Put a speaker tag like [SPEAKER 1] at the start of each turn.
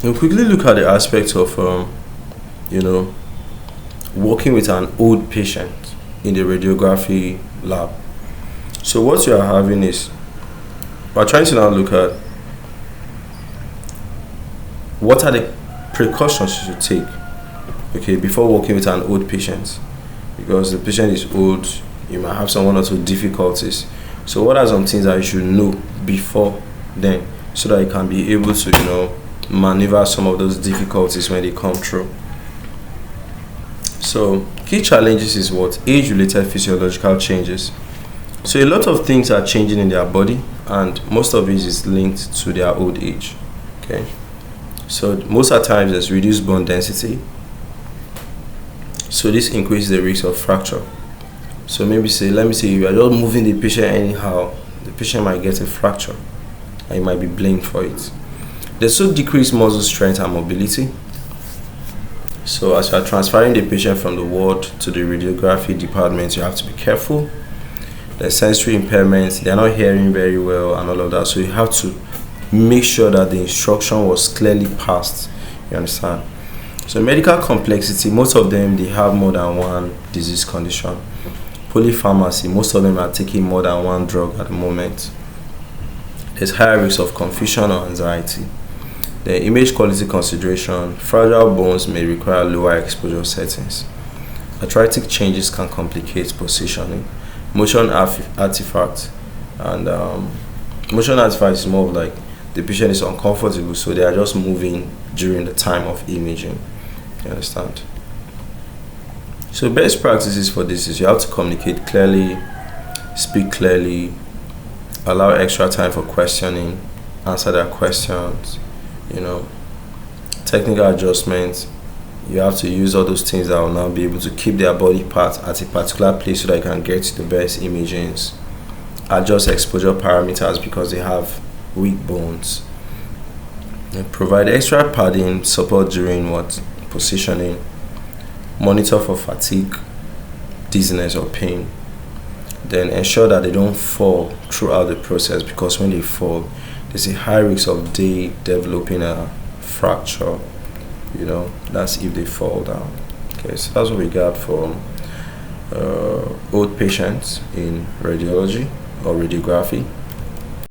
[SPEAKER 1] We'll quickly look at the aspect of, you know, working with an old patient in the radiography lab. So what you are having is, we're trying to now look at what are the precautions you should take, okay, before working with an old patient. Because the patient is old, you might have some one or two difficulties. So what are some things that you should know before then, so that you can be able to, maneuver some of those difficulties when they come through. So key challenges is what? Age-related physiological changes. So a lot of things are changing in their body, and most of it is linked to their old age. Okay. So most of the times there's reduced bone density. So this increases the risk of fracture. So let me say you are just moving the patient anyhow, the patient might get a fracture and you might be blamed for it. There's also decreased muscle strength and mobility. So as you are transferring the patient from the ward to the radiography department, you have to be careful. There's sensory impairments, they're not hearing very well and all of that. So you have to make sure that the instruction was clearly passed. You understand? So medical complexity, most of them, they have more than one disease condition. Polypharmacy, most of them are taking more than one drug at the moment. There's higher risk of confusion or anxiety. The image quality consideration, fragile bones may require lower exposure settings. Arthritic changes can complicate positioning. Motion artifact, and motion artifact is more of like the patient is uncomfortable, so they are just moving during the time of imaging. You understand? So best practices for this is you have to communicate clearly, speak clearly, allow extra time for questioning, answer their questions, technical adjustments. You have to use all those things that will now be able to keep their body part at a particular place so that you can get the best imagings. Adjust exposure parameters because they have weak bones. And provide extra padding support during positioning. Monitor for fatigue, dizziness or pain. Then ensure that they don't fall throughout the process, because when they fall, there's a high risk of they developing a fracture. That's if they fall down. Okay, so that's what we got from old patients in radiology or radiography.